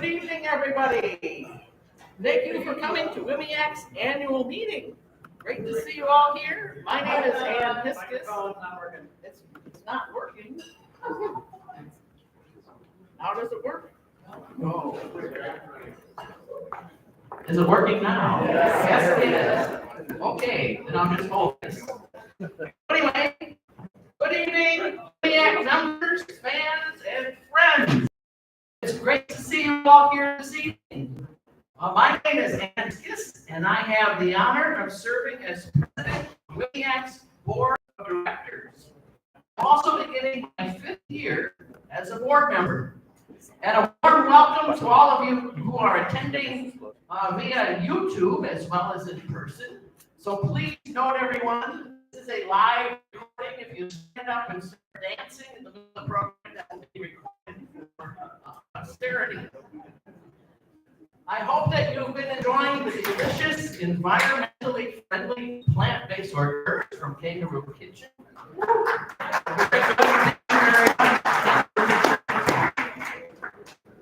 Good evening, everybody. Thank you for coming to WMEAC's annual meeting. Great to see you all here. My name is Ann Piskus. It's not working. How does it work? Oh. Is it working now? Yes, it is. Okay, then I'll just hold this. Anyway, good evening, WMEAC members, fans, and friends. It's great to see you all here this evening. My name is Ann Piskus, and I have the honor of serving as president of WMEAC's board of directors. I'm also beginning my 5th year as a board member. And a warm welcome to all of you who are attending via YouTube as well as in person. So please note, everyone, this is a live recording. If you stand up and start dancing in the middle of the program, that will be recorded for posterity. I hope that you've been enjoying the delicious, environmentally friendly, plant-based hors d'oeuvres from Kangaroo Kitchen.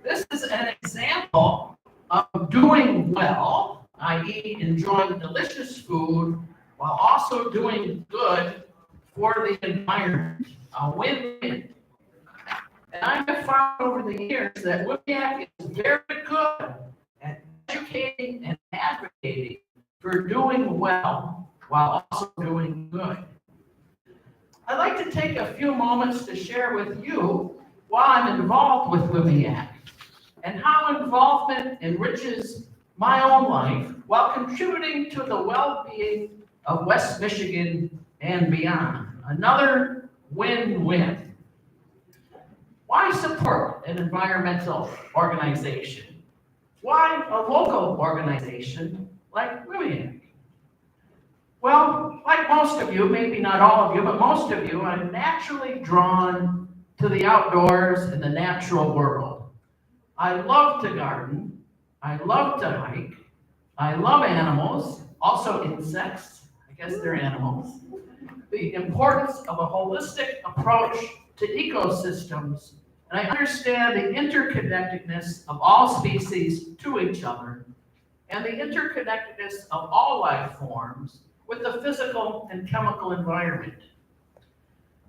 This is an example of doing well, i.e. enjoying delicious food while also doing good for the environment, a win-win. And I have found over the years that WMEAC is very good at educating and advocating for doing well while also doing good. I'd like to take a few moments to share with you why I'm involved with WMEAC and how involvement enriches my own life while contributing to the well-being of West Michigan and beyond. Another win-win. Why support an environmental organization? Why a local organization like WMEAC? Well, like most of you, maybe not all of you, but most of you, I'm naturally drawn to the outdoors and the natural world. I love to garden. I love to hike. I love animals, also insects. I guess they're animals. The importance of a holistic approach to ecosystems, and I understand the interconnectedness of all species to each other, and the interconnectedness of all life forms with the physical and chemical environment.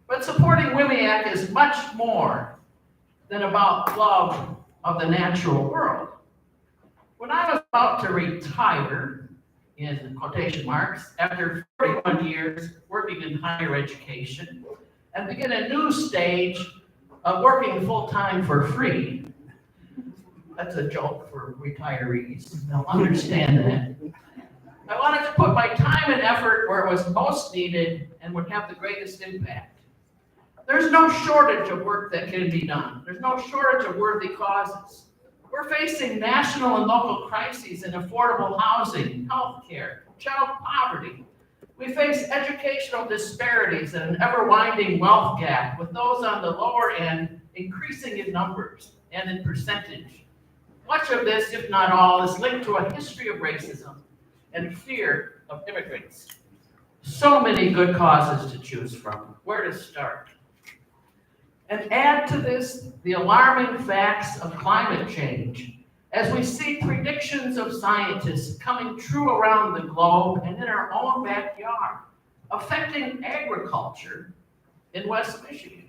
But supporting WMEAC is much more than about love of the natural world. When I was about to retire, in quotation marks, after 41 years working in higher education, and begin a new stage of working full-time for free. That's a joke for retirees. They'll understand that. I wanted to put my time and effort where it was most needed and would have the greatest impact. There's no shortage of work that can be done. There's no shortage of worthy causes. We're facing national and local crises in affordable housing, healthcare, child poverty. We face educational disparities and an ever-widening wealth gap, with those on the lower end increasing in numbers and in percentage. Much of this, if not all, is linked to a history of racism and fear of immigrants. So many good causes to choose from. Where to start? And add to this the alarming facts of climate change, as we see predictions of scientists coming true around the globe and in our own backyard, affecting agriculture in West Michigan.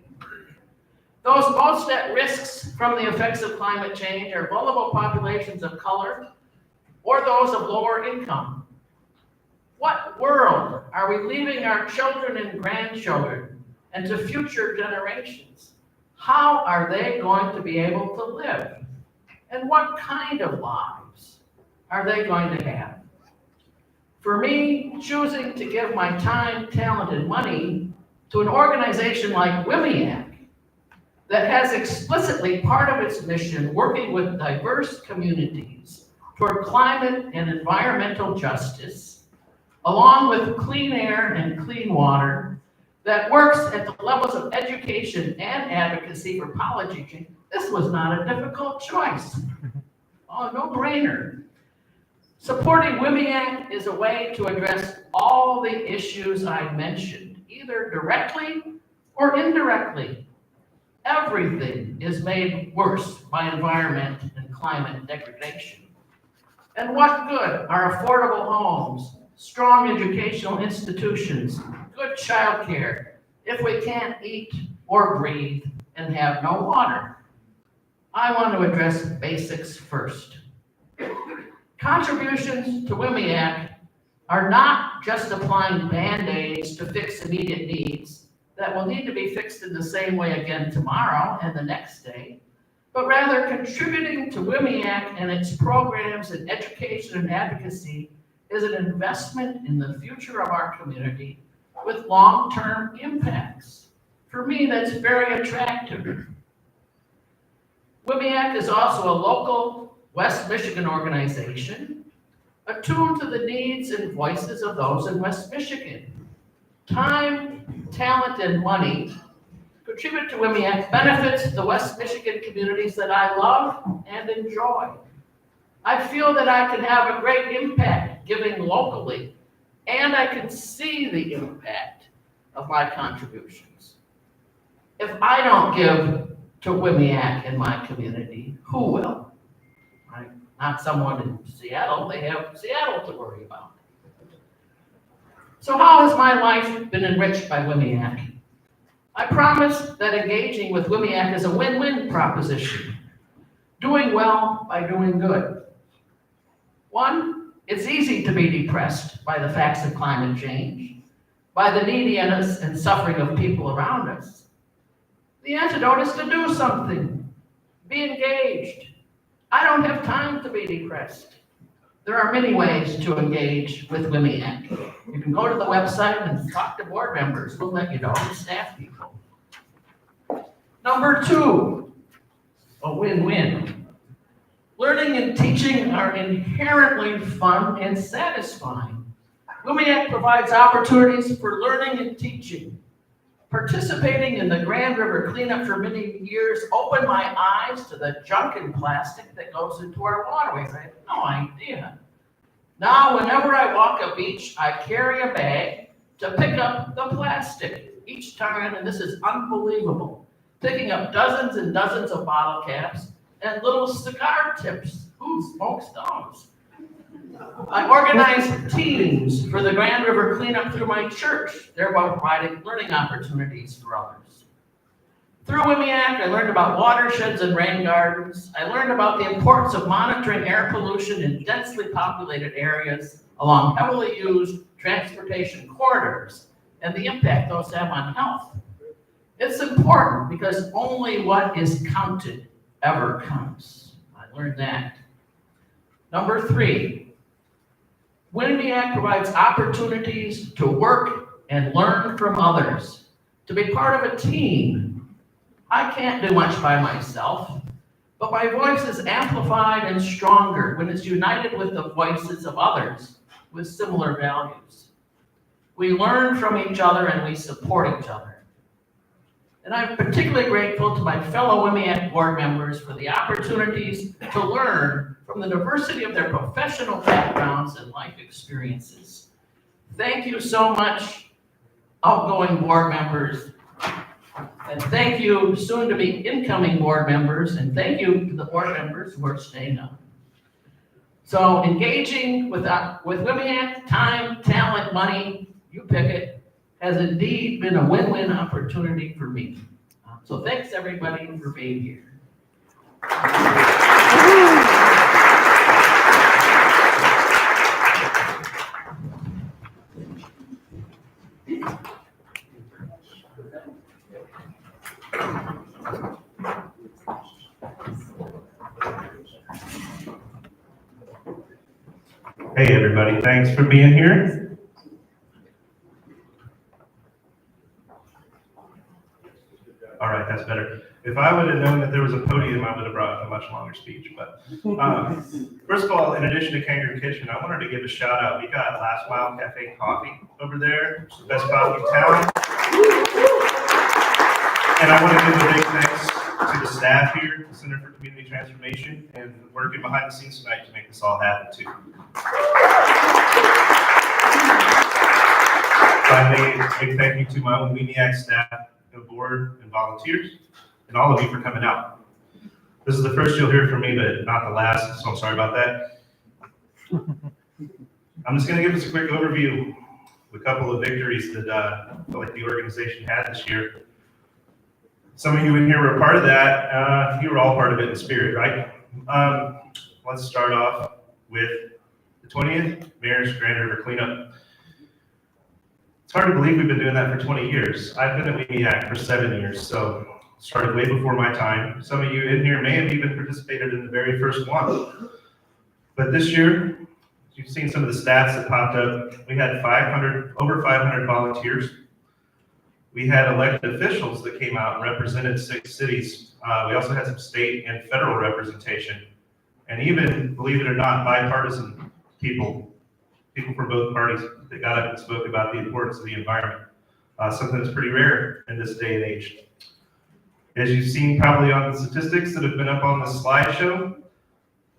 Those most at risk from the effects of climate change are vulnerable populations of color or those of lower income. What world are we leaving our children and grandchildren and to future generations? How are they going to be able to live? And what kind of lives are they going to have? For me, choosing to give my time, talent, and money to an organization like WMEAC that has explicitly part of its mission working with diverse communities toward climate and environmental justice, along with clean air and clean water, that works at the levels of education and advocacy for policy change, this was not a difficult choice. Oh, no brainer. Supporting WMEAC is a way to address all the issues I mentioned, either directly or indirectly. Everything is made worse by environment and climate degradation. And what good are affordable homes, strong educational institutions, good childcare, if we can't eat or breathe and have no water? I want to address basics first. Contributions to WMEAC are not just applying Band-Aids to fix immediate needs that will need to be fixed in the same way again tomorrow and the next day, but rather contributing to WMEAC and its programs in education and advocacy is an investment in the future of our community with long-term impacts. For me, that's very attractive. WMEAC is also a local West Michigan organization attuned to the needs and voices of those in West Michigan. Time, talent, and money contribute to WMEAC benefits the West Michigan communities that I love and enjoy. I feel that I can have a great impact giving locally, and I can see the impact of my contributions. If I don't give to WMEAC in my community, who will? Right? Not someone in Seattle. They have Seattle to worry about. So how has my life been enriched by WMEAC? I promise that engaging with WMEAC is a win-win proposition. Doing well by doing good. One, it's easy to be depressed by the facts of climate change, by the neediness and suffering of people around us. The antidote is to do something. Be engaged. I don't have time to be depressed. There are many ways to engage with WMEAC. You can go to the website and talk to board members. We'll let you know, and staff people. Number two, a win-win. Learning and teaching are inherently fun and satisfying. WMEAC provides opportunities for learning and teaching. Participating in the Grand River cleanup for many years opened my eyes to the junk and plastic that goes into our waterways. I had no idea. Now, whenever I walk a beach, I carry a bag to pick up the plastic each time, and this is unbelievable. Picking up dozens and dozens of bottle caps and little cigar tips. Who smokes those? I organize teams for the Grand River cleanup through my church, thereby providing learning opportunities for others. Through WMEAC, I learned about watersheds and rain gardens. I learned about the importance of monitoring air pollution in densely populated areas along heavily used transportation corridors and the impact those have on health. It's important because only what is counted ever counts. I learned that. Number three, WMEAC provides opportunities to work and learn from others, to be part of a team. I can't do much by myself, but my voice is amplified and stronger when it's united with the voices of others with similar values. We learn from each other and we support each other. And I'm particularly grateful to my fellow WMEAC board members for the opportunities to learn from the diversity of their professional backgrounds and life experiences. Thank you so much, outgoing board members. And thank you, soon-to-be incoming board members. And thank you to the board members who are staying on. So engaging with WMEAC, time, talent, money, you pick it, has indeed been a win-win opportunity for me. So thanks everybody for being here. Hey everybody, thanks for being here. All right, that's better. If I would have known that there was a podium, I would have brought a much longer speech. But first of all, in addition to Kangaroo Kitchen, I wanted to give a shout out. We got Last Mile Cafe Coffee over there, the best coffee in town. And I want to give a big thanks to the staff here at the Center for Community Transformation and working behind the scenes tonight to make this all happen too. Finally, a big thank you to my own WMEAC staff, the board, and volunteers, and all of you for coming out. This is the first you'll hear from me, but not the last, so I'm sorry about that. I'm just going to give us a quick overview of a couple of victories that I feel like the organization had this year. Some of you in here were a part of that. You were all part of it in spirit, right? Let's start off with the 20th Mayor's Grand River Cleanup. It's hard to believe we've been doing that for 20 years. I've been at WMEAC for 7 years, so started way before my time. Some of you in here may have even participated in the very first one. But this year, you've seen some of the stats that popped up. We had over 500 volunteers. We had elected officials that came out and represented 6 cities. We also had some state and federal representation. And even, believe it or not, bipartisan people from both parties that got up and spoke about the importance of the environment. Something that's pretty rare in this day and age. As you've seen probably on the statistics that have been up on the slideshow,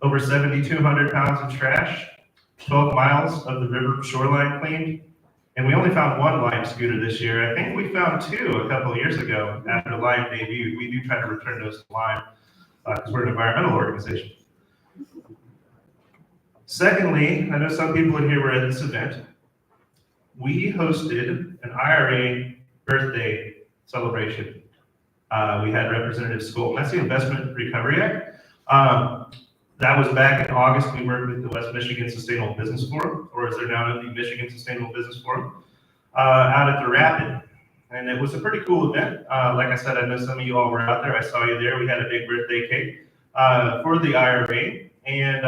over 7,200 pounds of trash, 12 miles of the river shoreline cleaned, and we only found 1 Lime scooter this year. I think we found 2 a couple of years ago after Lime debuted. We do try to return those to Lime because we're an environmental organization. Secondly, I know some people in here were at this event. We hosted an IRA birthday celebration. We had Representative Skolton. That's the Investment Recovery Act. That was back in August. We worked with the West Michigan Sustainable Business Forum, or as they're now known, the Michigan Sustainable Business Forum, out at the Rapid. And it was a pretty cool event. Like I said, I know some of you all were out there. I saw you there. We had a big birthday cake for the IRA. And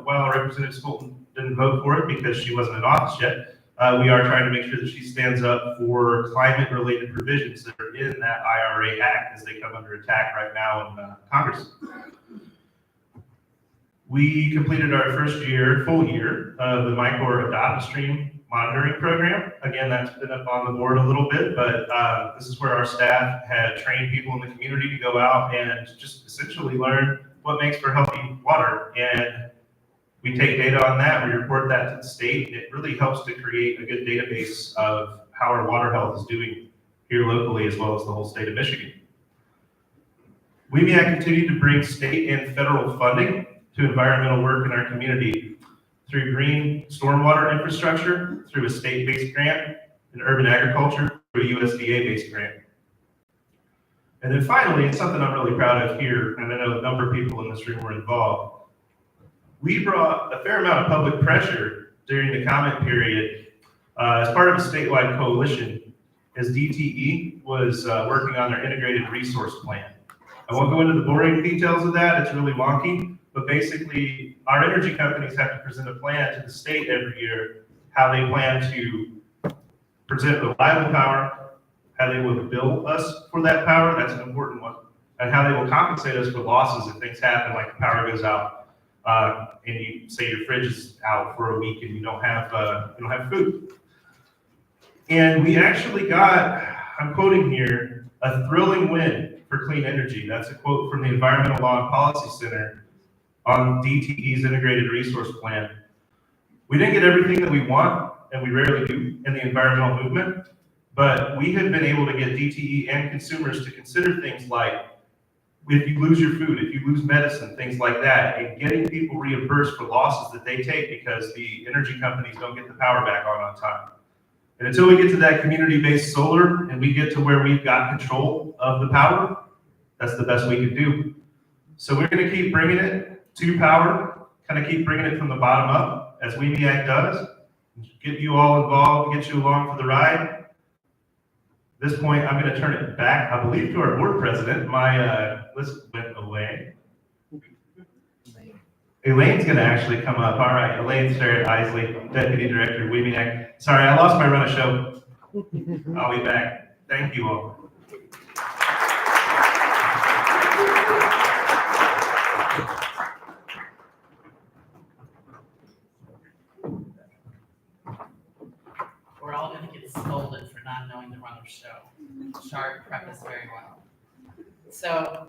while Representative Skolton didn't vote for it because she wasn't in office yet, we are trying to make sure that she stands up for climate-related provisions that are in that IRA Act as they come under attack right now in Congress. We completed our first full year of the MICOR Adopt a Stream monitoring program. Again, that's been up on the board a little bit, but this is where our staff had trained people in the community to go out and just essentially learn what makes for healthy water. And we take data on that, we report that to the state. It really helps to create a good database of how our water health is doing here locally as well as the whole state of Michigan. WMEAC continued to bring state and federal funding to environmental work in our community through green stormwater infrastructure, through a state-based grant, and urban agriculture through a USDA-based grant. And then finally, it's something I'm really proud of here, and I know a number of people in this room were involved. We brought a fair amount of public pressure during the comment period as part of a statewide coalition as DTE was working on their integrated resource plan. I won't go into the boring details of that, it's really wonky, but basically our energy companies have to present a plan to the state every year, how they plan to present reliable power, how they will bill us for that power, that's an important one, and how they will compensate us for losses if things happen, like the power goes out. And you say your fridge is out for a week and you don't have food. And we actually got, I'm quoting here, a thrilling win for clean energy. That's a quote from the Environmental Law and Policy Center on DTE's integrated resource plan. We didn't get everything that we want, and we rarely do in the environmental movement, but we have been able to get DTE and consumers to consider things like if you lose your food, if you lose medicine, things like that, and getting people reimbursed for losses that they take because the energy companies don't get the power back on time. And until we get to that community-based solar and we get to where we've got control of the power, that's the best we can do. So we're going to keep bringing it to power, kind of keep bringing it from the bottom up, as WMEAC does, get you all involved, get you along for the ride. At this point, I'm going to turn it back, I believe, to our board president. My list went away. Elaine's going to actually come up. All right, Elaine Isley, Deputy Director, WMEAC. Sorry, I lost my run of show. I'll be back. Thank you all. We're all going to get scolded for not knowing the run of show. Sharp prefaced very well. So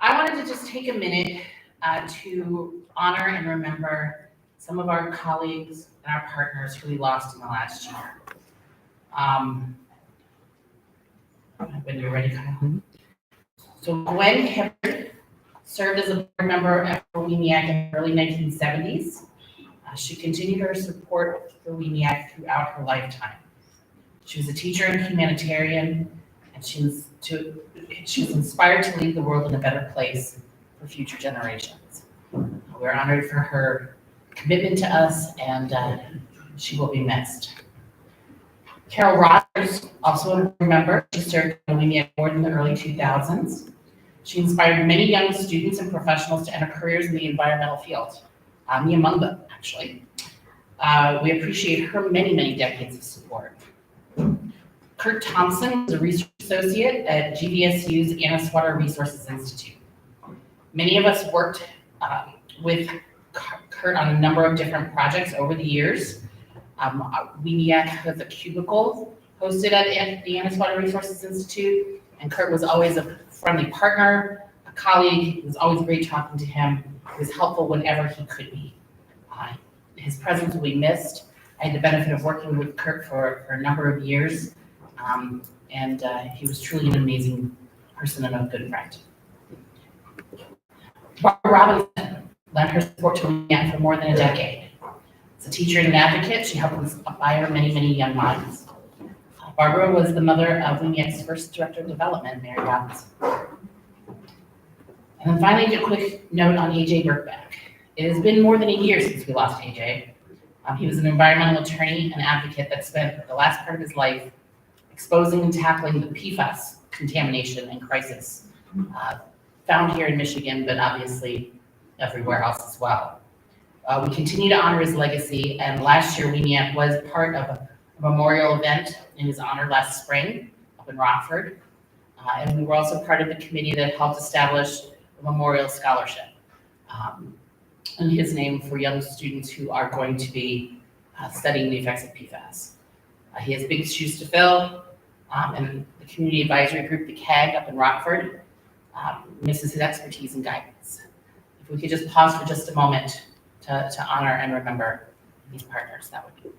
I wanted to just take a minute to honor and remember some of our colleagues and our partners who we lost in the last year. When you're ready, Kyle. So Gwen Hibbard served as a board member at WMEAC in the early 1970s. She continued her support for WMEAC throughout her lifetime. She was a teacher and humanitarian, and she was inspired to leave the world in a better place for future generations. We're honored for her commitment to us, and she will be missed. Carol Rogers, also a board member, she served on the WMEAC board in the early 2000s. She inspired many young students and professionals to enter careers in the environmental field, me among them, actually. We appreciate her many, many decades of support. Kurt Thompson was a research associate at GVSU's Annis Water Resources Institute. Many of us worked with Kurt on a number of different projects over the years. WMEAC has a cubicle hosted at the Annis Water Resources Institute, and Kurt was always a friendly partner, a colleague. It was always great talking to him. He was helpful whenever he could be. His presence will be missed. I had the benefit of working with Kurt for a number of years, and he was truly an amazing person and a good friend. Barbara Robinson lent her support to WMEAC for more than a decade. As a teacher and an advocate, she helped inspire many, many young minds. Barbara was the mother of WMEAC's first director of development, Mary Robinson. And then finally, a quick note on AJ Birkbeck. It has been more than a year since we lost AJ. He was an environmental attorney and advocate that spent the last part of his life exposing and tackling the PFAS contamination and crisis found here in Michigan, but obviously everywhere else as well. We continue to honor his legacy, and last year WMEAC was part of a memorial event in his honor last spring up in Rockford. And we were also part of the committee that helped establish a memorial scholarship in his name for young students who are going to be studying the effects of PFAS. He has big shoes to fill, and the community advisory group, the CAG up in Rockford, misses his expertise and guidance. If we could just pause for just a moment to honor and remember these partners, that would be.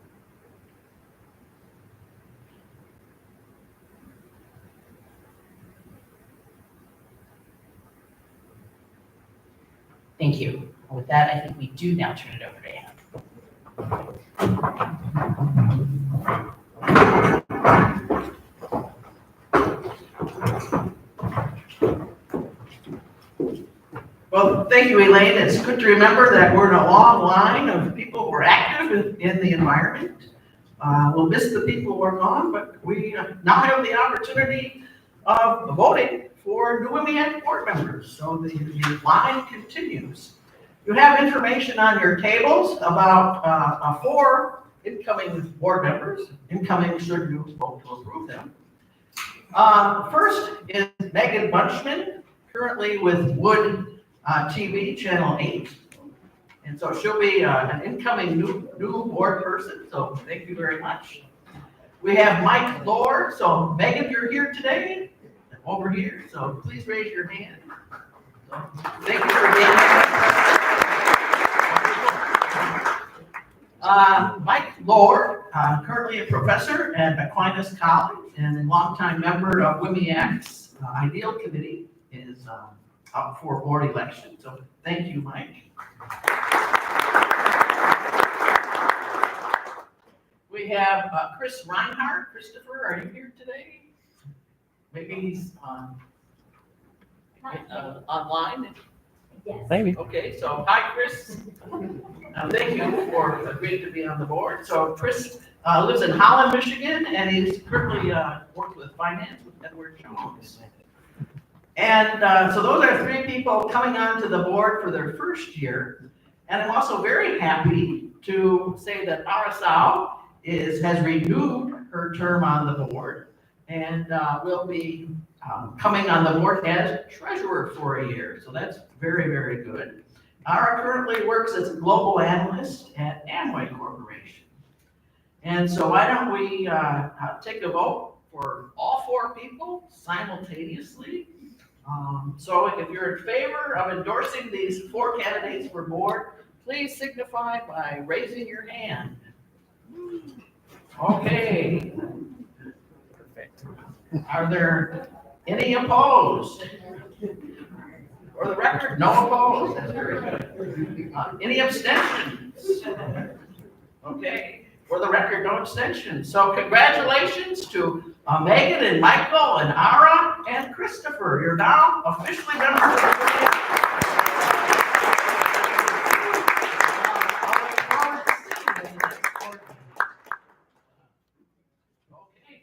Thank you. With that, I think we do now turn it over to Anne. Well, thank you, Elaine. It's good to remember that we're in a long line of people who are active in the environment. We'll miss the people who are gone, but we now have the opportunity of voting for new WMEAC board members. So the line continues. You have information on your tables about 4 incoming board members. Incoming should you vote to approve them. First is Megan Bunchman, currently with Wood TV, Channel 8. And so she'll be an incoming new board person, so thank you very much. We have Mike Lohr. So Megan, you're here today, over here, so please raise your hand. So, thank you for being here. Mike Lohr, currently a professor at Aquinas College and a longtime member of WMEAC's Ideal Committee, is up for board election. So thank you, Mike. We have Chris Reinhardt. Christopher, are you here today? Maybe he's online. Yes. Maybe. Okay, so hi, Chris. Thank you for agreeing to be on the board. So Chris lives in Holland, Michigan, and he's currently worked with finance with Edward Jones. And so those are 3 people coming onto the board for their first year. And I'm also very happy to say that Arasao has renewed her term on the board and will be coming on the board as treasurer for a year. So that's very, very good. Ara currently works as a global analyst at Amway Corporation. And so why don't we take a vote for all 4 people simultaneously. So if you're in favor of endorsing these 4 candidates for board, please signify by raising your hand. Okay. Perfect. Are there any opposed? For the record, no opposed. That's very good. Any abstentions? Okay, for the record, no abstentions. So congratulations to Megan and Michael and Ara and Christopher. You're now officially members of the board. I'll look forward to seeing you in the next board meeting. Okay.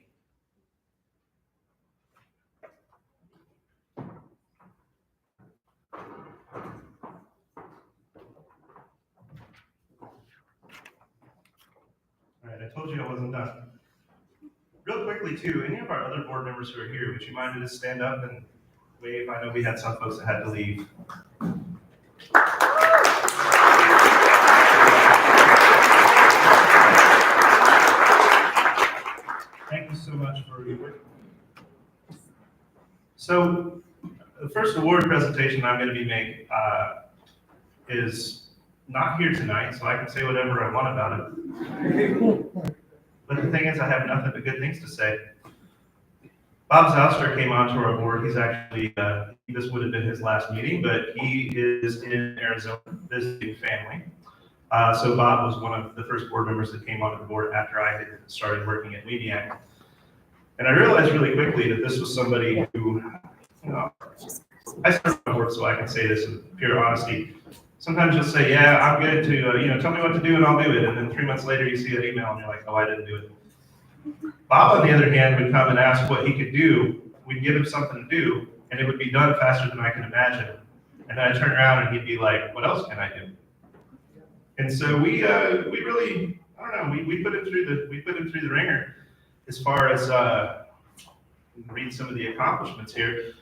All right, I told you I wasn't done. Real quickly too, any of our other board members who are here, would you mind to just stand up and wave? I know we had some folks that had to leave. Thank you so much for your work. So the first award presentation I'm going to be making is not here tonight, so I can say whatever I want about it. But the thing is, I have nothing but good things to say. Bob Zouster came onto our board. He's actually, this would have been his last meeting, but he is in Arizona visiting family. So Bob was one of the first board members that came onto the board after I had started working at WMEAC. And I realized really quickly that this was somebody who, I started my work so I can say this in pure honesty. Sometimes you'll say, yeah, I'm good to, tell me what to do and I'll do it. And then 3 months later, you see that email and you're like, oh, I didn't do it. Bob, on the other hand, would come and ask what he could do. We'd give him something to do, and it would be done faster than I can imagine. And then I'd turn around and he'd be like, what else can I do? And so we really, I don't know, we put him through the ringer as far as read some of the accomplishments here.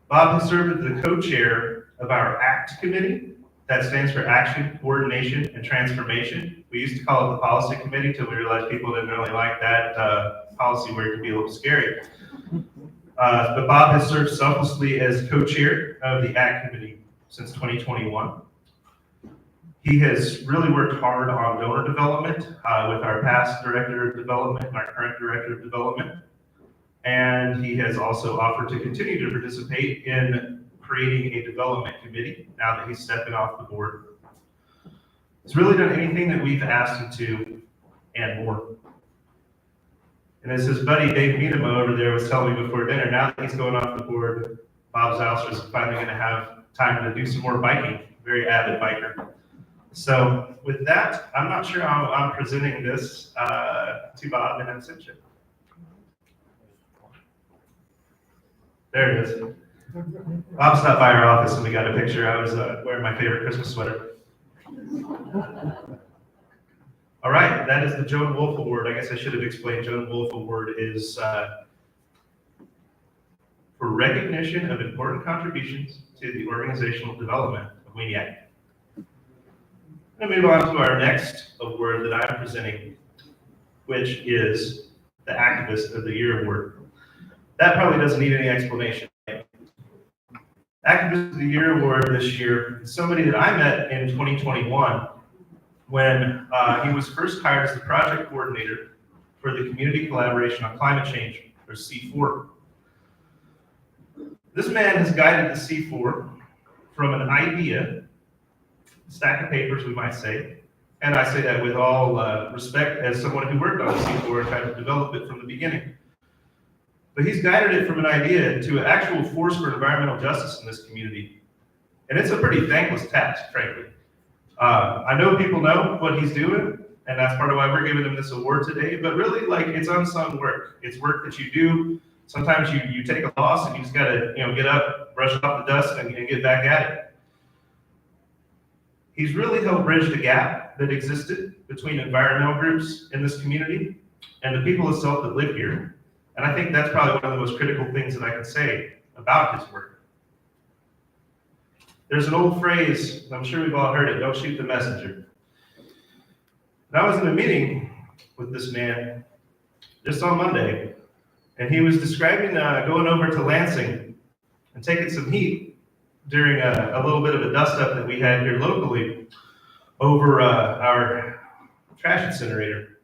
Bob has served as the co-chair of our ACT committee. That stands for Action, Coordination, and Transformation. We used to call it the Policy Committee until we realized people didn't really like that policy where it could be a little scary. But Bob has served selflessly as co-chair of the ACT committee since 2021. He has really worked hard on donor development with our past director of development and our current director of development. And he has also offered to continue to participate in creating a development committee now that he's stepping off the board. He's really done anything that we've asked him to and more. And as his buddy Dave Miedema over there was telling me before dinner, now that he's going off the board, Bob Zouster is finally going to have time to do some more biking. Very avid biker. So with that, I'm not sure how I'm presenting this to Bob in absentia. There it is. Bob stopped by our office and we got a picture. I was wearing my favorite Christmas sweater. All right, that is the Joan Wolfe Award. I guess I should have explained. Joan Wolfe Award is for recognition of important contributions to the organizational development of WMEAC. I'm going to move on to our next award that I'm presenting, which is the Activist of the Year Award. That probably doesn't need any explanation. Activist of the Year Award this year is somebody that I met in 2021 when he was first hired as the project coordinator for the Community Collaboration on Climate Change, or C4. This man has guided the C4 from an idea, stack of papers we might say, and I say that with all respect as someone who worked on the C4 and tried to develop it from the beginning. But he's guided it from an idea to an actual force for environmental justice in this community. And it's a pretty thankless task, frankly. I know people know what he's doing, and that's part of why we're giving him this award today, but really, like, it's unsung work. It's work that you do. Sometimes you take a loss and you just gotta, get up, brush off the dust, and get back at it. He's really helped bridge the gap that existed between environmental groups in this community and the people itself that live here. And I think that's probably one of the most critical things that I can say about his work. There's an old phrase, I'm sure we've all heard it, don't shoot the messenger. And I was in a meeting with this man just on Monday, and he was describing going over to Lansing and taking some heat during a little bit of a dust up that we had here locally over our trash incinerator.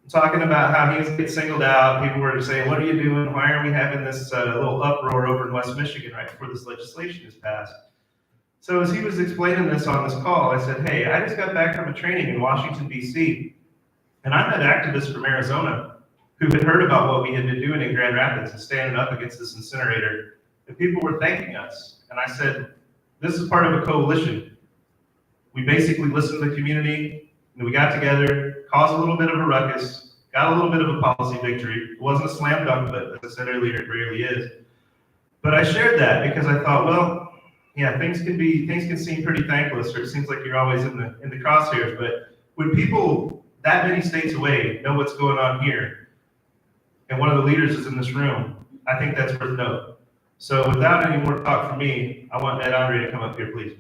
talking about how he was getting singled out. People were saying, "What are you doing? Why are we having this little uproar over in West Michigan right before this legislation is passed?" So as he was explaining this on this call, I said, "Hey, I just got back from a training in Washington, D.C., and I met activists from Arizona who had heard about what we had been doing in Grand Rapids and standing up against this incinerator, and people were thanking us." And I said, "This is part of a coalition. We basically listened to the community, and we got together, caused a little bit of a ruckus, got a little bit of a policy victory. It wasn't a slam dunk, but as I said earlier, it rarely is. But I shared that because I thought, well, yeah, things can seem pretty thankless, or it seems like you're always in the crosshairs. But when people that many states away know what's going on here, and one of the leaders is in this room, I think that's worth note. So without any more talk from me, I want Ed Andre to come up here, please.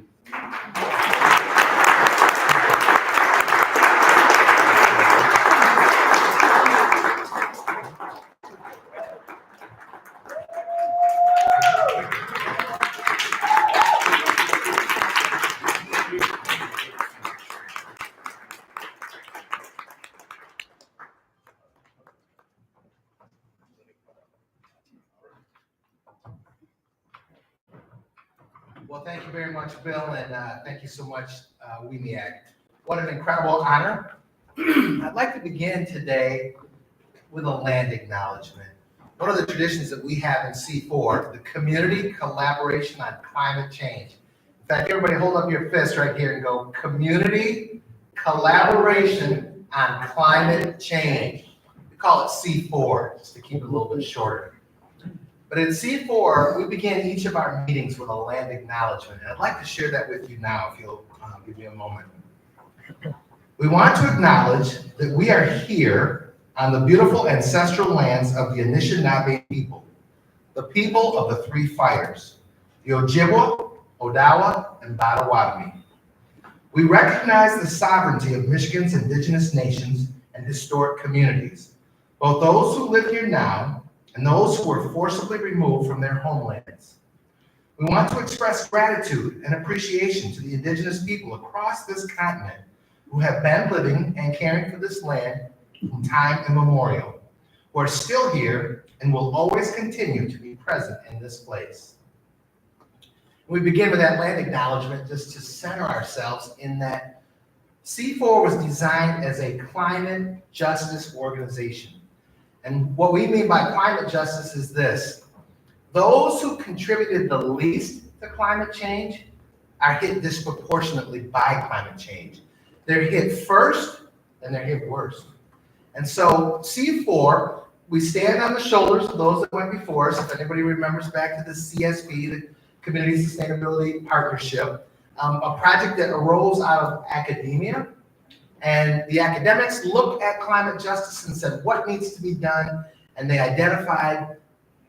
Well, thank you very much, Bill, and thank you so much, WMEAC. What an incredible honor. I'd like to begin today with a land acknowledgement. One of the traditions that we have in C4, the community collaboration on climate change. In fact, everybody hold up your fist right here and go, community collaboration on climate change. We call it C4, just to keep it a little bit shorter. But in C4, we begin each of our meetings with a land acknowledgement. And I'd like to share that with you now, if you'll give me a moment. We want to acknowledge that we are here on the beautiful ancestral lands of the Anishinaabe people, the people of the three fires, the Ojibwa, Odawa, and Potawatomi. We recognize the sovereignty of Michigan's indigenous nations and historic communities, both those who live here now and those who were forcibly removed from their homelands. We want to express gratitude and appreciation to the indigenous people across this continent who have been living and caring for this land from time immemorial, who are still here and will always continue to be present in this place. We begin with that land acknowledgement just to center ourselves in that C4 was designed as a climate justice organization. And what we mean by climate justice is this: those who contributed the least to climate change are hit disproportionately by climate change. They're hit first, and they're hit worst. And so C4, we stand on the shoulders of those that went before us. If anybody remembers back to the CSP, the Community Sustainability Partnership, a project that arose out of academia. And the academics looked at climate justice and said, what needs to be done? And they identified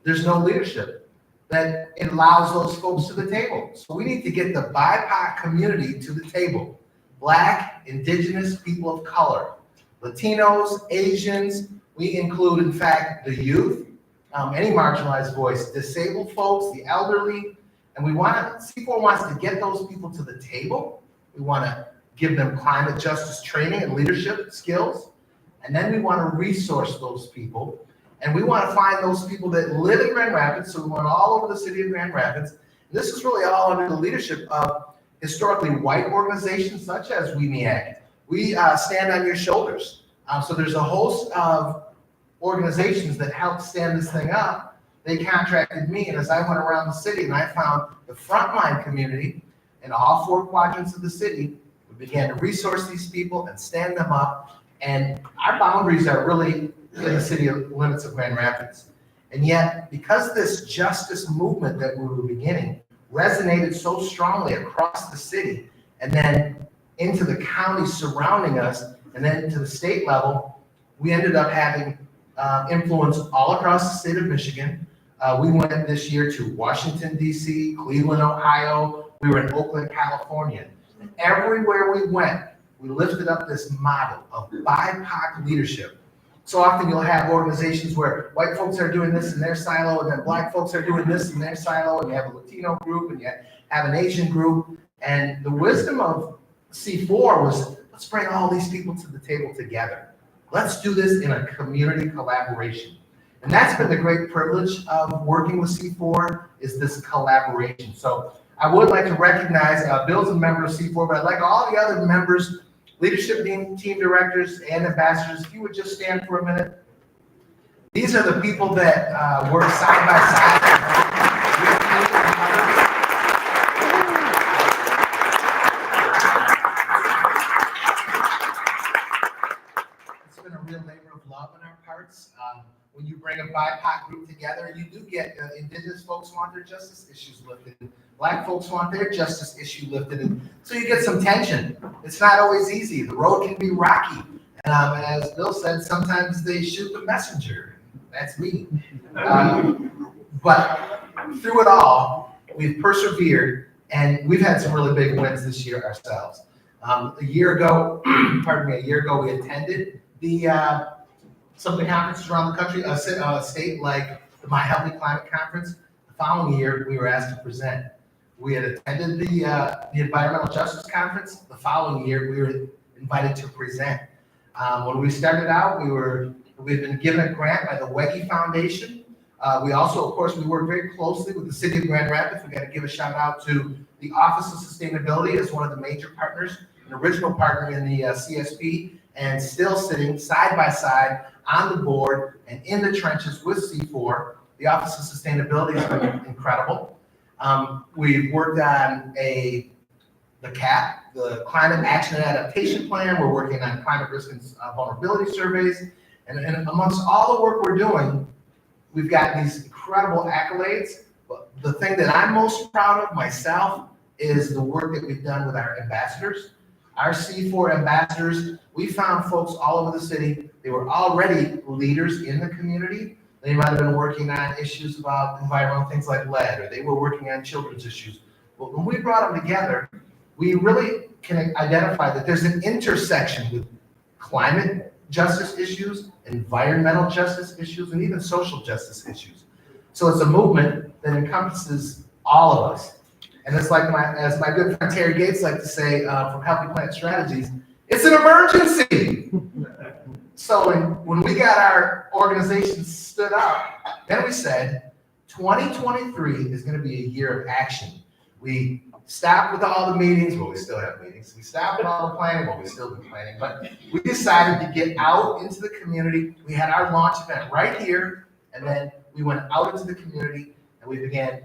there's no leadership that allows those folks to the table. So we need to get the BIPOC community to the table. Black, indigenous, people of color, Latinos, Asians. We include, in fact, the youth, any marginalized voice, disabled folks, the elderly. And C4 wants to get those people to the table. We want to give them climate justice training and leadership skills. And then we want to resource those people. And we want to find those people that live in Grand Rapids. So we went all over the city of Grand Rapids. And this is really all under the leadership of historically white organizations such as WMEAC. We stand on your shoulders. So there's a host of organizations that helped stand this thing up. They contracted me, and as I went around the city and I found the frontline community in all four quadrants of the city, we began to resource these people and stand them up. And our boundaries are really in the city limits of Grand Rapids. And yet, because this justice movement that we were beginning resonated so strongly across the city, and then into the counties surrounding us, and then to the state level, we ended up having influence all across the state of Michigan. We went this year to Washington, D.C., Cleveland, Ohio. We were in Oakland, California. And everywhere we went, we lifted up this model of BIPOC leadership. So often you'll have organizations where white folks are doing this in their silo, and then black folks are doing this in their silo, and you have a Latino group, and you have an Asian group. And the wisdom of C4 was, let's bring all these people to the table together. let's do this in a community collaboration. And that's been the great privilege of working with C4 is this collaboration. So I would like to recognize Bill's a member of C4, but I'd like all the other members, leadership team directors and ambassadors, if you would just stand for a minute. These are the people that work side by side. It's been a real labor of love in our parts. When you bring a BIPOC group together, you do get Indigenous folks want their justice issues lifted. Black folks want their justice issue lifted. And so you get some tension. It's not always easy. The road can be rocky. And as Bill said, sometimes they shoot the messenger. That's me. But through it all, we've persevered and we've had some really big wins this year ourselves. A year ago, we attended some of the conferences around the country, a state like the My Healthy Climate Conference. The following year, we were asked to present. We had attended the Environmental Justice Conference. The following year, we were invited to present. When we started out, we've been given a grant by the WMEAC Foundation. We also, of course, we work very closely with the City of Grand Rapids. We got to give a shout out to the Office of Sustainability as one of the major partners, an original partner in the CSP, and still sitting side by side on the board and in the trenches with C4. The Office of Sustainability has been incredible. We've worked on the CAP, the Climate Action and Adaptation Plan. We're working on climate risk and vulnerability surveys. And amongst all the work we're doing, we've got these incredible accolades. But the thing that I'm most proud of myself is the work that we've done with our ambassadors. Our C4 ambassadors, we found folks all over the city. They were already leaders in the community. They might have been working on issues about environmental things like lead, or they were working on children's issues. But when we brought them together, we really can identify that there's an intersection with climate justice issues, environmental justice issues, and even social justice issues. So it's a movement that encompasses all of us. And it's like as my good friend Terry Gates likes to say from Healthy Plant Strategies, it's an emergency. So when we got our organization stood up, then we said 2023 is going to be a year of action. We stopped with all the meetings, well, we still have meetings. We stopped with all the planning, well, we still be planning. But we decided to get out into the community. We had our launch event right here, and then we went out into the community, and we began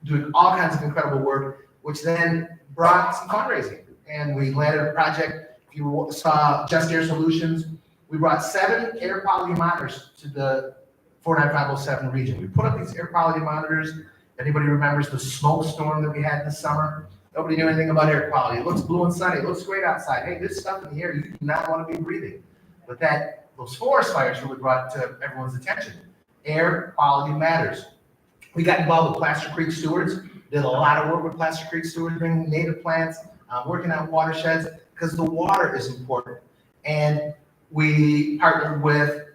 doing all kinds of incredible work, which then brought some fundraising. And we landed a project. If you saw Just Air Solutions, we brought 7 air quality monitors to the 49507 region. We put up these air quality monitors. Anybody remembers the smoke storm that we had this summer? Nobody knew anything about air quality. It looks blue and sunny. It looks great outside. Hey, there's stuff in the air you do not want to be breathing. But those forest fires really brought to everyone's attention. Air quality matters. We got involved with Plaster Creek Stewards, did a lot of work with Plaster Creek Stewards, bringing native plants, working on watersheds, because the water is important. And we partnered with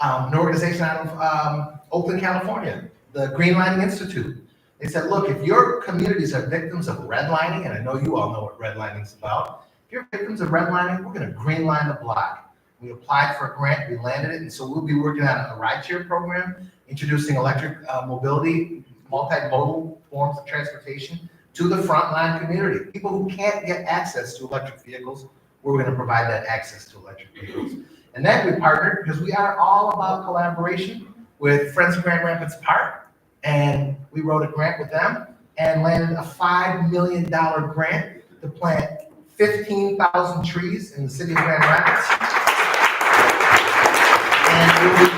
an organization out of Oakland, California, the Greenlining Institute. They said, look, if your communities are victims of redlining, and I know you all know what redlining is about, if you're victims of redlining, we're going to greenline the block. We applied for a grant, we landed it, and so we'll be working on a rideshare program, introducing electric mobility, multimodal forms of transportation to the frontline community. People who can't get access to electric vehicles, we're going to provide that access to electric vehicles. And then we partnered, because we are all about collaboration, with Friends of Grand Rapids Park, and we wrote a grant with them and landed a $5 million grant to plant 15,000 trees in the city of Grand Rapids. And we'll be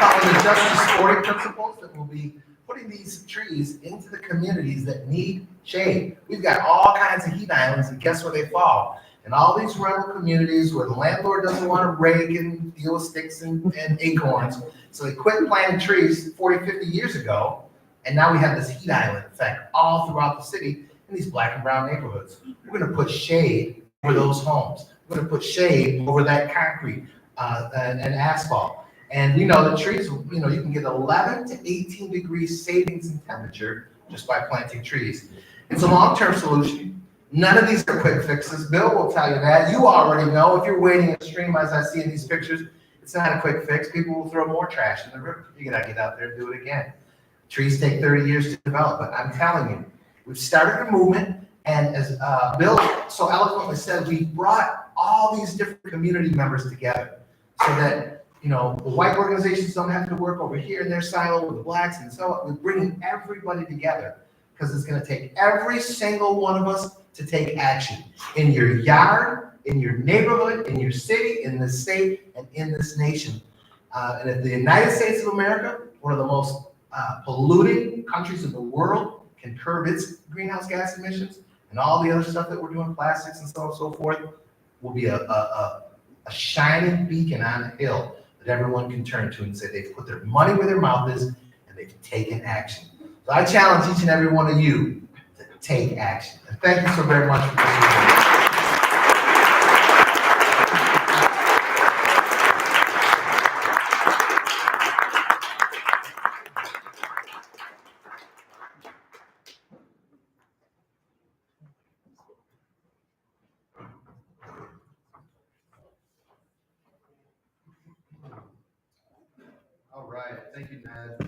following the Justice 40 principles that will be putting these trees into the communities that need shade. We've got all kinds of heat islands, and guess where they fall? In all these rural communities where the landlord doesn't want to rake and deal with sticks and acorns. So they quit planting trees 40, 50 years ago, and now we have this heat island effect all throughout the city in these black and brown neighborhoods. We're going to put shade over those homes. We're going to put shade over that concrete and asphalt. And we know the trees, you can get 11 to 18 degrees savings in temperature just by planting trees. It's a long-term solution. None of these are quick fixes. Bill will tell you that. You already know. If you're waiting to stream, as I see in these pictures, it's not a quick fix. People will throw more trash in the river. You gotta get out there and do it again. Trees take 30 years to develop, but I'm telling you, we've started a movement, and as Bill so eloquently said, we brought all these different community members together so that, you know, the white organizations don't have to work over here in their silo with the blacks, and so we're bringing everybody together because it's going to take every single one of us to take action in your yard, in your neighborhood, in your city, in the state, and in this nation. And if the United States of America, one of the most polluting countries in the world, can curb its greenhouse gas emissions and all the other stuff that we're doing, plastics and so on and so forth, will be a shining beacon on a hill that everyone can turn to and say they've put their money where their mouth is and they've taken action. So I challenge each and every one of you to take action. And thank you so very much for listening. All right, thank you, Ned.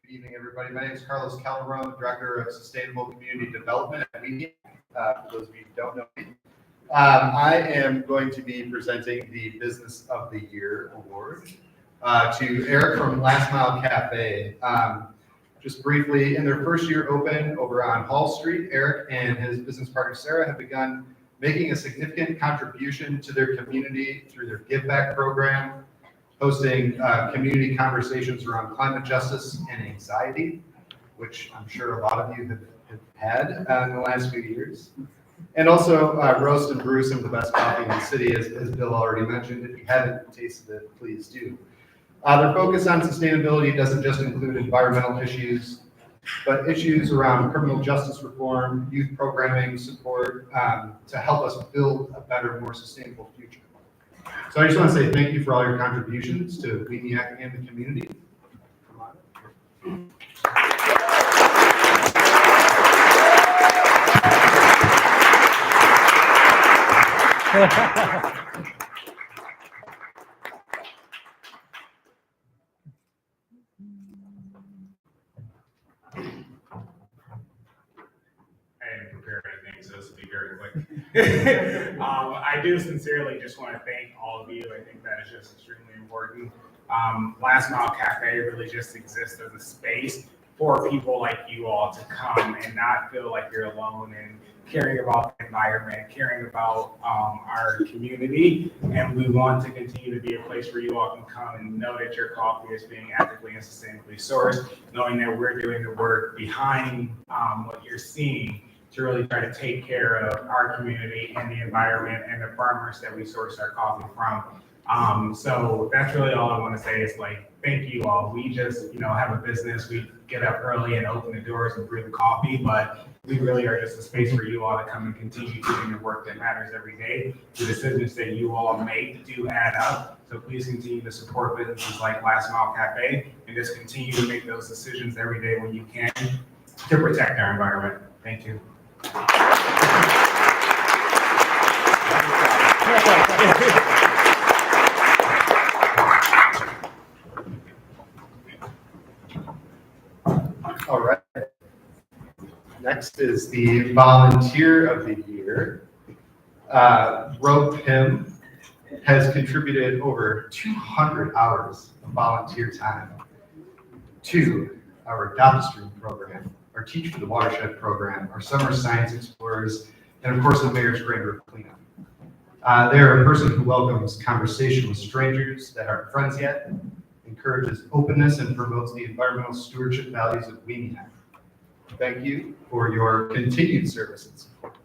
Good evening, everybody. My name is Carlos Calderon, Director of Sustainable Community Development at WMEAC. For those of you who don't know me, I am going to be presenting the Business of the Year Award to Eric from Last Mile Cafe. Just briefly, in their first year open over on Hall Street, Eric and his business partner Sarah have begun making a significant contribution to their community through their Give Back program, hosting community conversations around climate justice and anxiety, which I'm sure a lot of you have had in the last few years. And also roast and brew some of the best coffee in the city, as Bill already mentioned. If you haven't tasted it, please do. Their focus on sustainability doesn't just include environmental issues, but issues around criminal justice reform, youth programming support to help us build a better, more sustainable future. So I just want to say thank you for all your contributions to WMEAC and the community. I didn't prepare anything, so this will be very quick. I do sincerely just want to thank all of you. I think that is just extremely important. Last Mile Cafe really just exists as a space for people like you all to come and not feel like you're alone and caring about the environment, caring about our community. And we want to continue to be a place where you all can come and know that your coffee is being ethically and sustainably sourced, knowing that we're doing the work behind what you're seeing to really try to take care of our community and the environment and the farmers that we source our coffee from. So that's really all I want to say is like, thank you all. We just, have a business. We get up early and open the doors and brew the coffee, but we really are just a space for you all to come and continue doing the work that matters every day. The decisions that you all make do add up. So please continue to support businesses like Last Mile Cafe and just continue to make those decisions every day when you can to protect our environment. Thank you. All right. Next is the Volunteer of the Year. Rope Pim has contributed over 200 hours of volunteer time to our Adopt a Stream program, our Teach for the Watershed program, our Summer Science Explorers, and of course the Mayor's Grand River Cleanup. They are a person who welcomes conversation with strangers that aren't friends yet, encourages openness, and promotes the environmental stewardship values of WMEAC. Thank you for your continued service and support.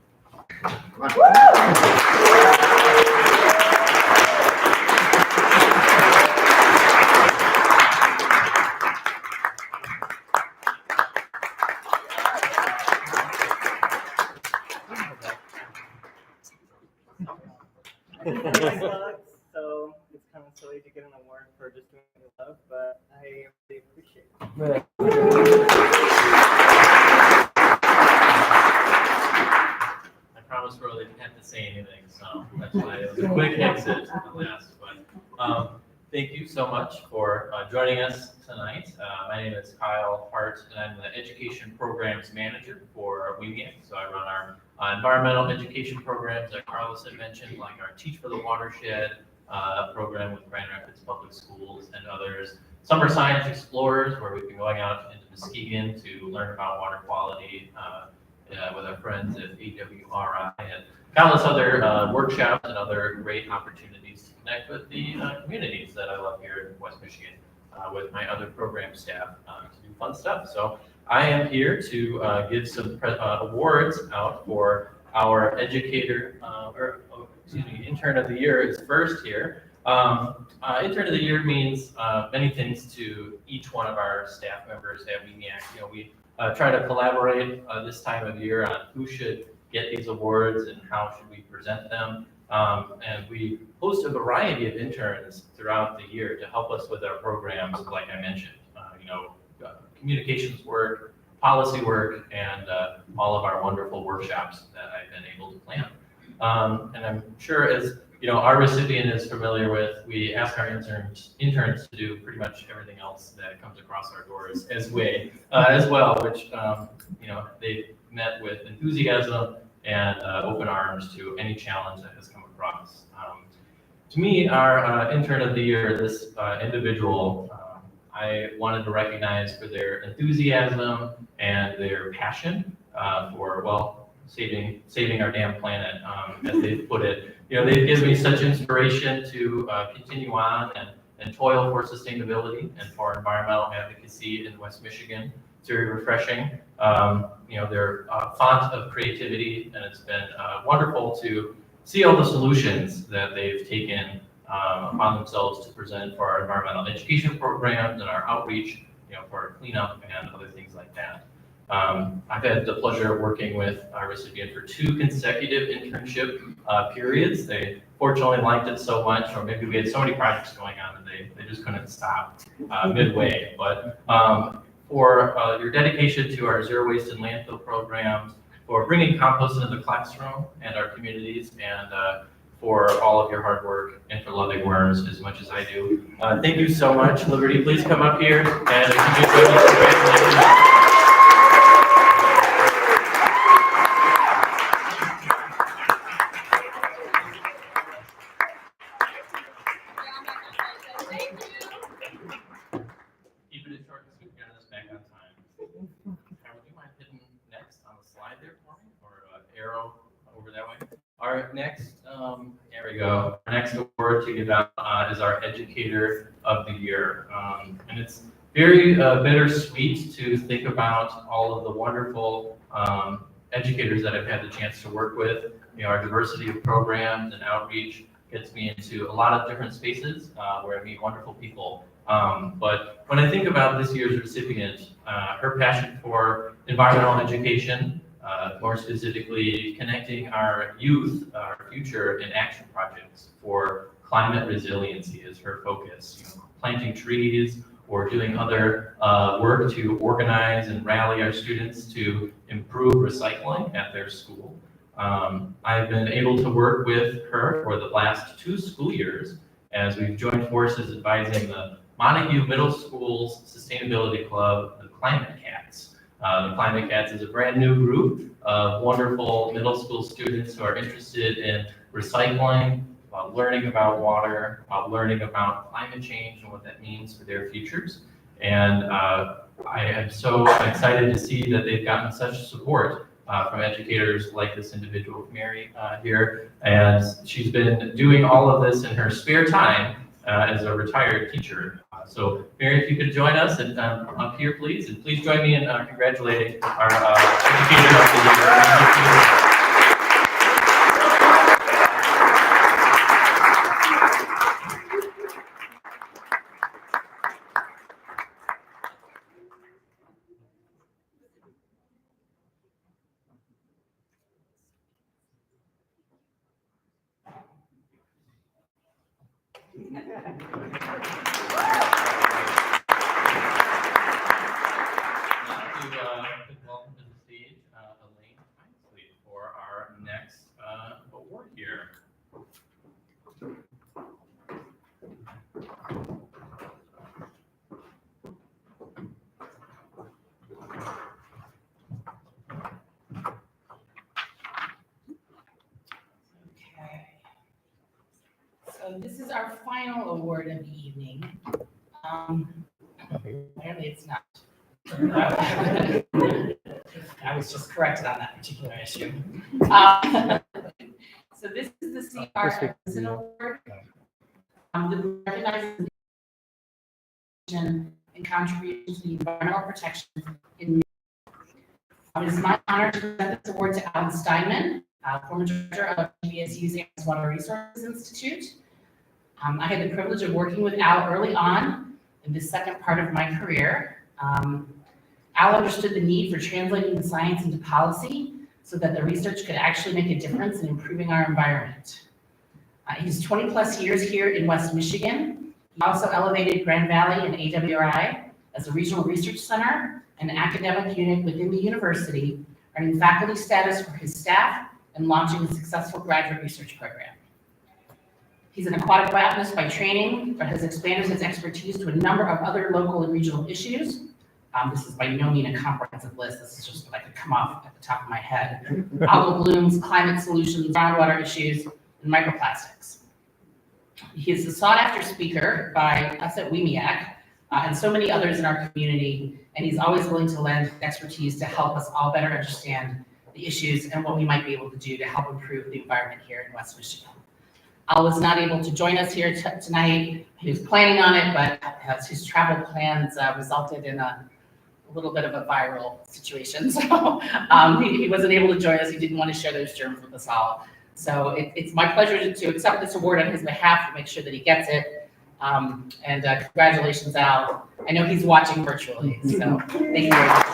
So it's kind of silly to get an award for just doing what I love, but I really appreciate it. to say anything, so that's why it was a quick exit on the last. But thank you so much for joining us tonight. My name is Kyle Hart, and I'm the Education Programs Manager for WMEAC. So I run our environmental education programs that Carlos had mentioned, like our Teach for the Watershed program with Grand Rapids Public Schools and others. Summer Science Explorers, where we've been going out into Muskegon to learn about water quality with our friends at AWRI, and countless other workshops and other great opportunities to connect with the communities that I love here in West Michigan with my other program staff to do fun stuff. So I am here to give some awards out for our educator, intern of the year is first here. Intern of the year means many things to each one of our staff members at WMEAC. We try to collaborate this time of year on who should get these awards and how should we present them. And we host a variety of interns throughout the year to help us with our programs, like I mentioned, communications work, policy work, and all of our wonderful workshops that I've been able to plan. And I'm sure, as our recipient is familiar with, we ask our interns to do pretty much everything else that comes across our doors as well, which they've met with enthusiasm and open arms to any challenge that has come across. To me, our intern of the year, this individual, I wanted to recognize for their enthusiasm and their passion for, saving our damn planet, as they've put it. They've given me such inspiration to continue on and toil for sustainability and for environmental advocacy in West Michigan. It's very refreshing. They're a font of creativity, and it's been wonderful to see all the solutions that they've taken upon themselves to present for our environmental education programs and our outreach, for our cleanup and other things like that. I've had the pleasure of working with our recipient for 2 consecutive internship periods. They fortunately liked it so much, or maybe we had so many projects going on that they just couldn't stop midway. But for your dedication to our zero waste and landfill programs, for bringing compost into the classroom and our communities, and for all of your hard work and for loving worms as much as I do. Thank you so much. Liberty, please come up here, and if you could join us, congratulations. Keep it short and sweet, getting us back on time. Carol, would you mind hitting next on the slide there for me, or arrow over that way? Our next, there we go. Our next award to give out is our Educator of the Year, and it's very bittersweet to think about all of the wonderful educators that I've had the chance to work with. Our diversity of programs and outreach gets me into a lot of different spaces where I meet wonderful people. But when I think about this year's recipient, her passion for environmental education, more specifically connecting our youth, our future in action projects for climate resiliency is her focus. Planting trees or doing other work to organize and rally our students to improve recycling at their school. I've been able to work with her for the last 2 school years as we've joined forces advising the Montague Middle School's Sustainability Club, the Climate Cats. The Climate Cats is a brand new group of wonderful middle school students who are interested in recycling, about learning about water, about learning about climate change and what that means for their futures. And I am so excited to see that they've gotten such support from educators like this individual, Mary, here. And she's been doing all of this in her spare time as a retired teacher. So Mary, if you could join us and up here, please, and please join me in congratulating our Educator of the Year. Welcome to the stage, Elaine Ainsley, for our next award. Okay. So this is our final award of the evening. Apparently it's not. I was just corrected on that particular issue. So this is the CR Edison Award. The recognizes and contributions to the environmental protection in. It is my honor to present this award to Alan Steinman, former director of GBSU's Amherst Water Resources Institute. I had the privilege of working with Al early on in this second part of my career. Al understood the need for translating the science into policy so that the research could actually make a difference in improving our environment. He's 20 plus years here in West Michigan. He also elevated Grand Valley and AWRI as a regional research center and academic unit within the university, earning faculty status for his staff and launching a successful graduate research program. He's an aquatic botanist by training, but has expanded his expertise to a number of other local and regional issues. This is by no means a comprehensive list. This is just what I could come off at the top of my head. Algal blooms, climate solutions, groundwater issues, and microplastics. He is a sought-after speaker by us at WMEAC and so many others in our community, and he's always willing to lend expertise to help us all better understand the issues and what we might be able to do to help improve the environment here in West Michigan. Al was not able to join us here tonight. He was planning on it, but his travel plans resulted in a little bit of a viral situation. So he wasn't able to join us. He didn't want to share those germs with us all. So it's my pleasure to accept this award on his behalf to make sure that he gets it. Congratulations, Al. I know he's watching virtually, so thank you very much.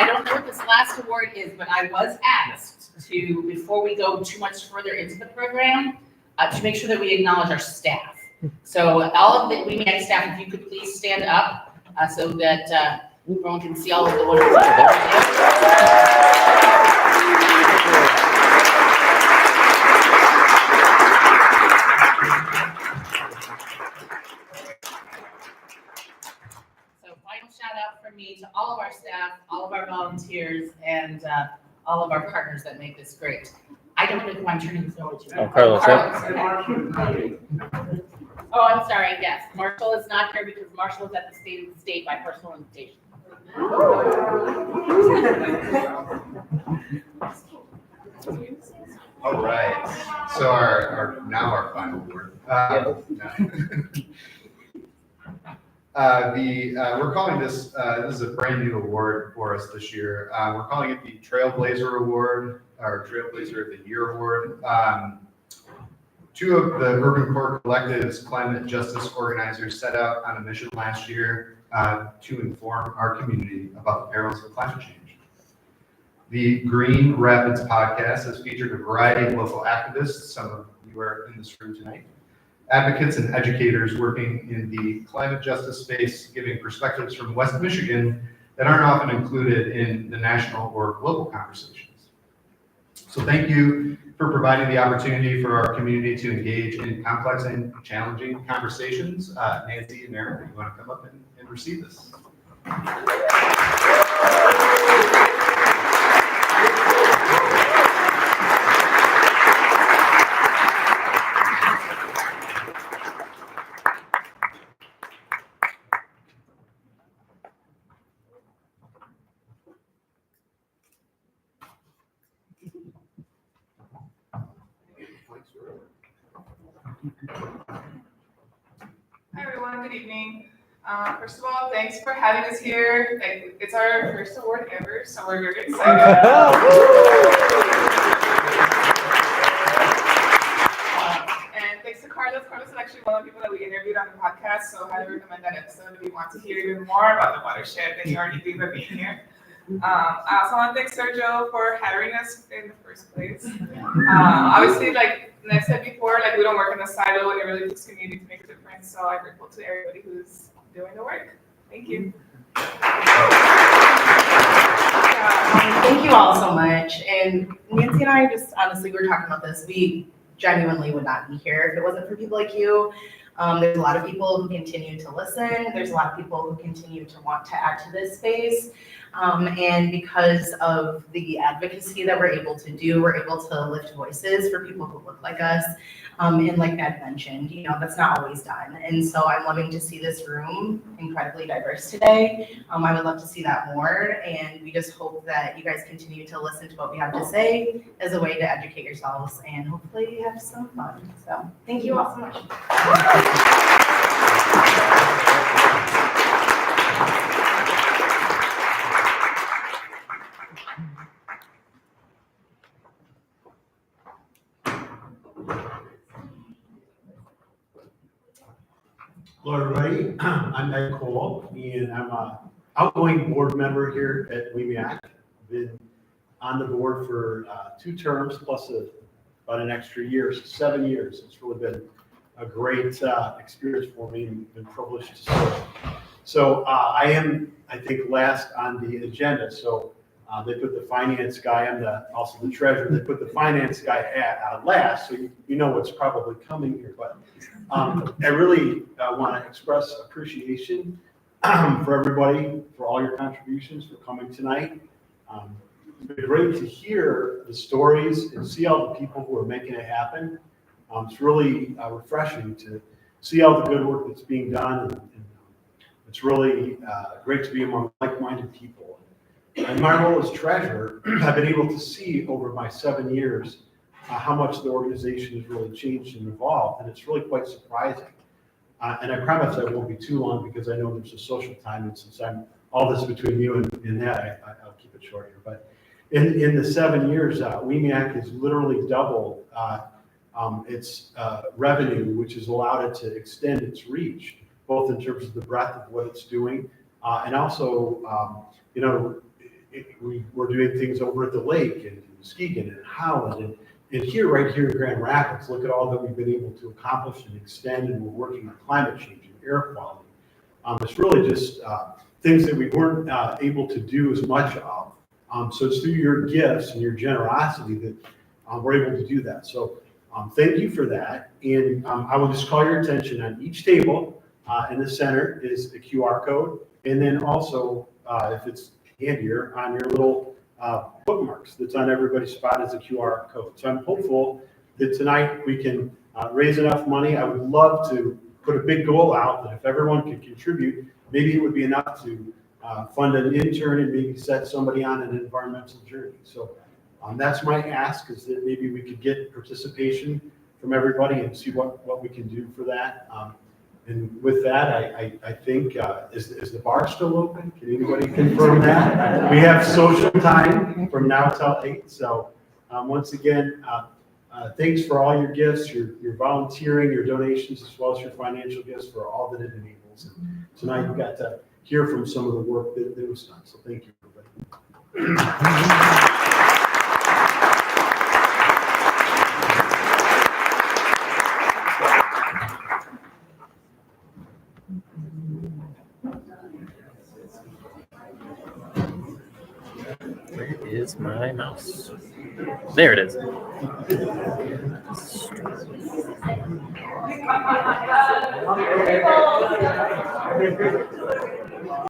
I don't know what this last award is, but I was asked to, before we go too much further into the program, to make sure that we acknowledge our staff. So all of the WMEAC staff, if you could please stand up so that everyone can see all of the wonderful work So final shout out from me to all of our staff, all of our volunteers, and all of our partners that make this great. I don't know who I'm turning this over to. Oh, Carlos. Oh, I'm sorry, yes. Marshall is not here because Marshall is at the state by personal invitation. All right, so our final word. We're calling this is a brand new award for us this year. We're calling it the Trailblazer Award, or Trailblazer of the Year Award. Two of the Urban Core Collective's climate justice organizers set out on a mission last year to inform our community about the perils of climate change. The Green Rapids podcast has featured a variety of local activists, some of you are in this room tonight, advocates and educators working in the climate justice space, giving perspectives from West Michigan that aren't often included in the national or global conversations. So thank you for providing the opportunity for our community to engage in complex and challenging conversations. Nancy and Aaron, you want to come up and receive this? Hi everyone, good evening. First of all, thanks for having us here. It's our first award ever, so we're very excited. And thanks to Carlos. Carlos is actually one of the people that we interviewed on the podcast, so I highly recommend that episode if you want to hear even more about the watershed than you already do by being here. I also want to thank Sergio for hiring us in the first place. Obviously, like I said before, we don't work in a silo, and it really takes community to make a difference. So I'm grateful to everybody who's doing the work. Thank you. Thank you all so much. And Nancy and I just honestly, we were talking about this. We genuinely would not be here if it wasn't for people like you. There's a lot of people who continue to listen. There's a lot of people who continue to want to add to this space. And because of the advocacy that we're able to do, we're able to lift voices for people who look like us. And like Ned mentioned, that's not always done. And so I'm loving to see this room incredibly diverse today. I would love to see that more. And we just hope that you guys continue to listen to what we have to say as a way to educate yourselves and hopefully have some fun. So thank you all so much. Hello, everybody. I'm Ed Cole, and I'm an outgoing board member here at WMEAC. Been on the board for 2 terms plus about an extra year, so 7 years. It's really been a great experience for me and been privileged to serve. So I am, I think, last on the agenda. So they put the finance guy, I'm also the treasurer, they put the finance guy at last, so you know what's probably coming here. But I really want to express appreciation for everybody, for all your contributions, for coming tonight. It's been great to hear the stories and see all the people who are making it happen. It's really refreshing to see all the good work that's being done. And it's really great to be among like-minded people. In my role as treasurer, I've been able to see over my 7 years how much the organization has really changed and evolved, and it's really quite surprising. And I promise I won't be too long because I know there's a social time, and since I'm all this between you and that, I'll keep it short here. But in the 7 years, WMEAC has literally doubled its revenue, which has allowed it to extend its reach, both in terms of the breadth of what it's doing, and also, we're doing things over at the lake and Muskegon and Holland and right here in Grand Rapids. Look at all that we've been able to accomplish and extend, and we're working on climate change and air quality. It's really just things that we weren't able to do as much of. So it's through your gifts and your generosity that we're able to do that. So thank you for that. And I will just call your attention on each table in the center is a QR code. And then also, if it's handier, on your little bookmarks that's on everybody's spot is a QR code. So I'm hopeful that tonight we can raise enough money. I would love to put a big goal out that if everyone could contribute, maybe it would be enough to fund an intern and maybe set somebody on an environmental journey. So that's my ask, is that maybe we could get participation from everybody and see what we can do for that. And with that, I think, is the bar still open? Can anybody confirm that? We have social time from now till 8. So once again, thanks for all your gifts, your volunteering, your donations, as well as your financial gifts for all that it enables. And tonight you got to hear from some of the work that was done. So thank you, everybody. Where is my mouse? There it is.